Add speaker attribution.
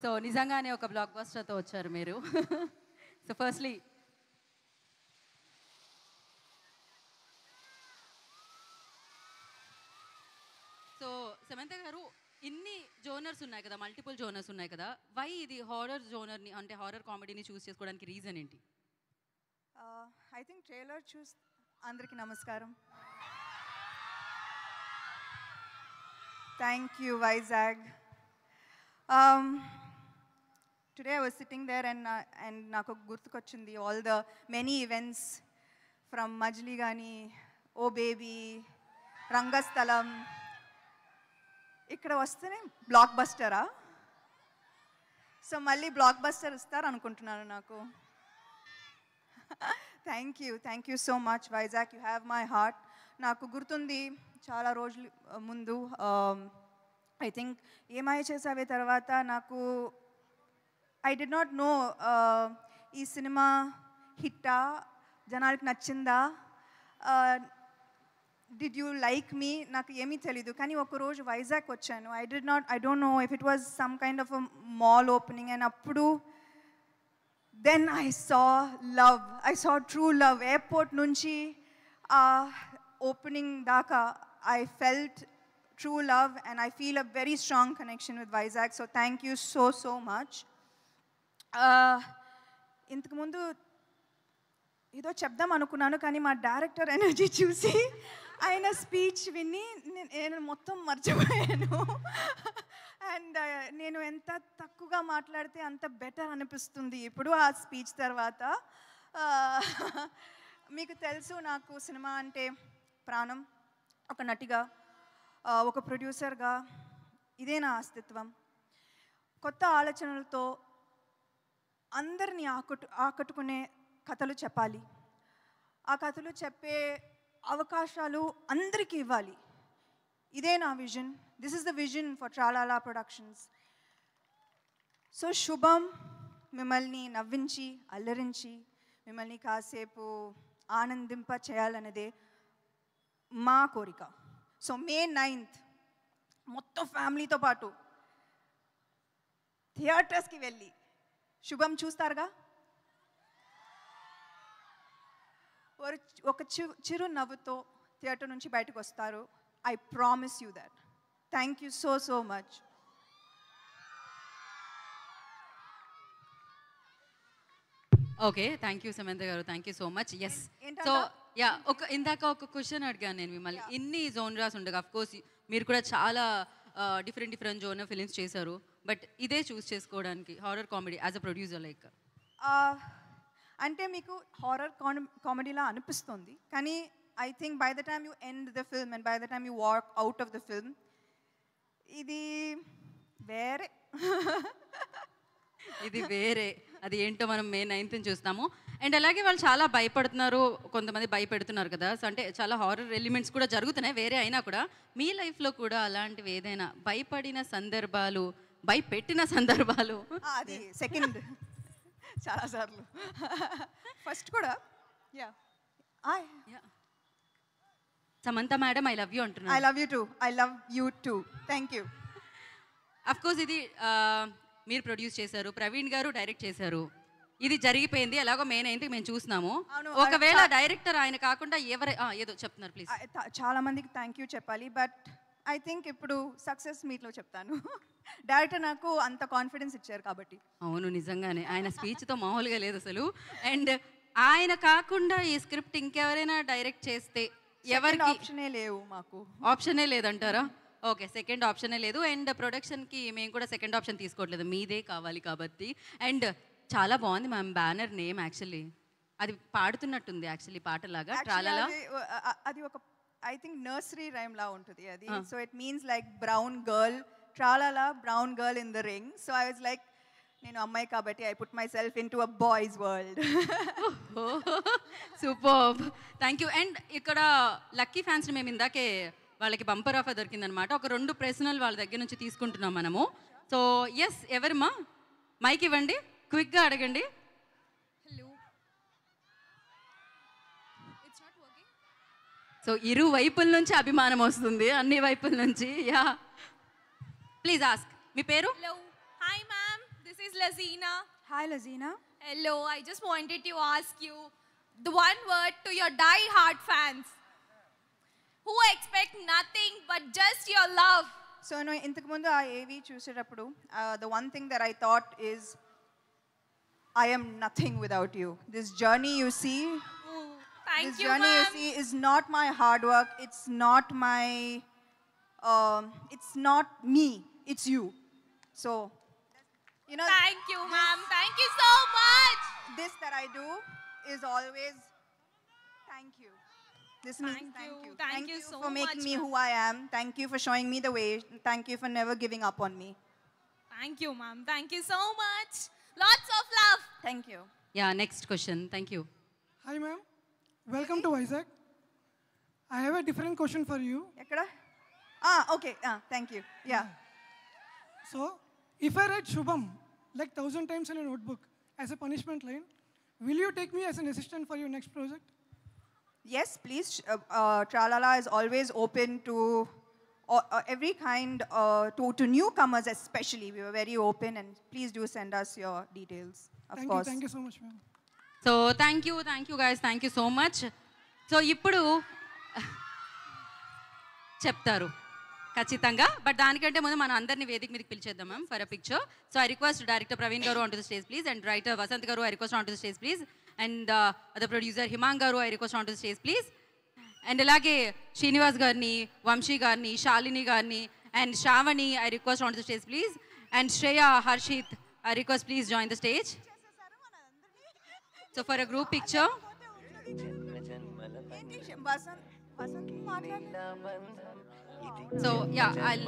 Speaker 1: So నిజంగానే ఒక black బస్టర్తో వచ్చారు మీరు. సో ఫస్ట్లీ సో సమంత గారు, ఇన్ని జోనర్స్ ఉన్నాయి కదా, మల్టిపుల్ జోనర్స్ ఉన్నాయి కదా, వై ఇది హారర్ జోనర్ని అంటే హారర్ కామెడీని చూస్ చేసుకోవడానికి రీజన్ ఏంటి?
Speaker 2: ఐ థింక్ ట్రైలర్ చూస్ అందరికీ నమస్కారం. Thank you Vizag. Today I was sitting there and నాకు గుర్తుకొచ్చింది all the many events from మజిలీ కానీ, ఓ బేబీ, రంగస్థలం. ఇక్కడ వస్తేనే బ్లాక్ బస్టరా? సో మళ్ళీ బ్లాక్ బస్టర్ ఇస్తారు అనుకుంటున్నాను నాకు. Thank you so much Vizag, you have my heart. నాకు గుర్తుంది చాలా రోజులు ముందు, ఐ థింక్ ఏమై చేసావే తర్వాత నాకు ఐ డి నాట్ నో ఈ సినిమా హిట్టా, జనాలకి నచ్చిందా, డిడ్ యూ లైక్ మీ, నాకు ఏమీ తెలీదు. కానీ ఒకరోజు వైజాగ్ వచ్చాను. I don't know if it was some kind of a mall opening, and అప్పుడు then I saw true love. Airport నుంచి ఓపెనింగ్ దాకా I felt true love, and I feel a very strong connection with Vizag. So thank you so much. ఇంతకుముందు ఏదో చెప్దాం అనుకున్నాను, కానీ మా director energy చూసి ఆయన స్పీచ్ విని నేను మొత్తం మర్చిపోయాను. అండ్ నేను ఎంత తక్కువగా మాట్లాడితే అంత బెటర్ అనిపిస్తుంది ఇప్పుడు ఆ స్పీచ్ తర్వాత. మీకు తెలుసు నాకు సినిమా అంటే ప్రాణం. ఒక నటిగా, ఒక ప్రొడ్యూసర్గా ఇదే నా అస్తిత్వం. కొత్త ఆలోచనలతో అందరినీ ఆకట్టుకునే కథలు చెప్పాలి. ఆ కథలు చెప్పే అవకాశాలు అందరికీ ఇవ్వాలి. ఇదే నా vision. This is the vision for Tralala productions. So Shubham మిమ్మల్ని నవ్వించి, అల్లరించి, మిమ్మల్ని కాసేపు ఆనందింప చేయాలన్నదే మా కోరిక. సో May 9th మొత్తం ఫ్యామిలీతో పాటు థియేటర్స్కి వెళ్ళి శుభం చూస్తారుగా. ఒక చిరు నవ్వుతో థియేటర్ నుంచి బయటకు వస్తారు. I promise you that. Thank you so much.
Speaker 1: Okay, thank you Samantha garu, thank you so much. Yes, so ఇందాక ఒక క్వశ్చన్ అడిగాను నేను మిమ్మల్ని. ఇన్ని జోనరాస్ ఉండగా, అఫ్ కోర్స్ మీరు కూడా చాలా డిఫరెంట్ జోనర్ ఫిలిమ్స్ చేశారు, బట్ ఇదే చూస్ చేసుకోవడానికి horror comedy as a producer like
Speaker 2: అంటే మీకు హారర్ కామెడీలా అనిపిస్తుంది, కానీ I think by the time you end the film and by the time you walk out of the film, ఇది వేరే.
Speaker 1: ఇది వేరే. అది ఏంటో మనం May 9th చూస్తాము. అండ్ అలాగే వాళ్ళు చాలా భయపడుతున్నారు, కొంతమంది భయపెడుతున్నారు కదా. సో అంటే చాలా హారర్ ఎలిమెంట్స్ కూడా జరుగుతున్నాయి వేరే అయినా కూడా. మీ లైఫ్లో కూడా అలాంటివి ఏదైనా భయపడిన సందర్భాలు, భయపెట్టిన సందర్భాలు?
Speaker 2: అది సెకండ్ చాలాసార్లు. ఫస్ట్ కూడా
Speaker 1: Samantha madam I love you అంటున్నాను.
Speaker 2: I love you too. Thank you.
Speaker 1: Of course ఇది మీరు ప్రొడ్యూస్ చేశారు, ప్రవీణ్ గారు డైరెక్ట్ చేశారు. ఇది జరిగిపోయింది, ఎలాగో May 9th మేము చూస్తున్నాము. ఒకవేళ డైరెక్టర్ ఆయన కాకుండా ఏదో చెప్తున్నారు, ప్లీజ్.
Speaker 2: చాలా మందికి థ్యాంక్ యూ చెప్పాలి, బట్ ఐ థింక్ ఇప్పుడు సక్సెస్ మీట్లో చెప్తాను. డైరెక్టర్ నాకు అంత కాన్ఫిడెన్స్ ఇచ్చారు కాబట్టి.
Speaker 1: అవును, నిజంగానే ఆయన స్పీచ్తో మామూలుగా లేదు అసలు. అండ్ ఆయన కాకుండా ఈ స్క్రిప్ట్ ఇంకెవరైనా డైరెక్ట్ చేస్తే ఎవరికి
Speaker 2: ఆప్షనే లేవు, మాకు
Speaker 1: ఆప్షనే లేదంటారా? ఓకే, సెకండ్ ఆప్షనే లేదు. అండ్ ప్రొడక్షన్కి మేము కూడా సెకండ్ ఆప్షన్ తీసుకోవట్లేదు, మీదే కావాలి కాబట్టి. అండ్ చాలా బాగుంది మ్యామ్ బ్యానర్ నేమ్. యాక్చువల్లీ అది పాడుతున్నట్టుంది యాక్చువల్లీ పాటలాగా. ట్రాలాలా
Speaker 2: అది ఒక ఐ థింక్ నర్సరీ రైమ్ లా ఉంటుంది అది. So it means like brown girl, Tralala brown girl in the ring. So I was like, నేను అమ్మాయి కాబట్టి I put myself into a boys world.
Speaker 1: Super, thank you. And ఇక్కడ lucky ఫ్యాన్స్ని మేము ఇందాకే వాళ్ళకి బంపర్ ఆఫర్ దొరికిందనమాట. ఒక 2 ప్రశ్నలు వాళ్ళ దగ్గర నుంచి తీసుకుంటున్నాం మనము. సో ఎస్, ఎవరమ్మా మైక్ ఇవ్వండి, క్విక్గా అడగండి. సో ఇరు వైపుల నుంచి అభిమానం వస్తుంది, అన్ని వైపుల నుంచి. Yeah, please ask. మీ పేరు?
Speaker 3: Hello. Hi, ma'am. is Lazina.
Speaker 2: Hi, Lazina.
Speaker 3: Hello, I just wanted to ask you the one word to your die-hard fans who expect nothing but just your love.
Speaker 2: So, no, ఇంతకు ముందు ఆ ఏవి చూసేటప్పుడు the one thing that I thought is I am nothing without you. This journey you see,
Speaker 3: Ooh, thank
Speaker 2: this
Speaker 3: you,
Speaker 2: journey you
Speaker 3: ma'am.
Speaker 2: see is not my hard work. It's not my, it's not me. It's you. So, you know,
Speaker 3: Thank you, ma'am. Thank you so much.
Speaker 2: this that I do is always thank you. This means
Speaker 3: Thank
Speaker 2: thank
Speaker 3: you.
Speaker 2: you.
Speaker 3: Thank you so
Speaker 2: for making
Speaker 3: much,
Speaker 2: me
Speaker 3: ma'am.
Speaker 2: who I am. Thank you for showing me the way. Thank you for never giving up on me.
Speaker 3: Thank you, ma'am. Thank you so much. Lots of love.
Speaker 2: Thank you.
Speaker 1: Yeah next question thank you.
Speaker 4: Hi, ma'am. Welcome to Vizag. I have a different question for you.
Speaker 2: Ekkada? Okay. Thank you. Yeah.
Speaker 4: So, if I write Shubham like 1,000 times in a notebook as a punishment line, will you take me as an assistant for your next project?
Speaker 2: Yes, please. Tralala is always open to every kind, to newcomers especially. We were very open, and please do send us your details, of course.
Speaker 4: Thank you so much, ma'am.
Speaker 1: So thank you guys, thank you so much. So ఇప్పుడు చెప్తారు ఖచ్చితంగా, but దానికంటే ముందు మనం అందరినీ వేదిక మీదకి పిలిచేద్దాం ma'am for a picture. So I request director Praveen garu on to the stage please, and writer Vasant garu I request on to the stage please, and the producer Himang garu I request on to the stage please, and అలాగే శ్రీనివాస్ గారిని, వంశీ గారిని, శాలిని గారిని, and Shravani I request on to the stage please, and Shreya, Harshit I request please join the stage. So for a group picture.
Speaker 2: Vasant మాట్లాడు.
Speaker 1: So yeah, I'll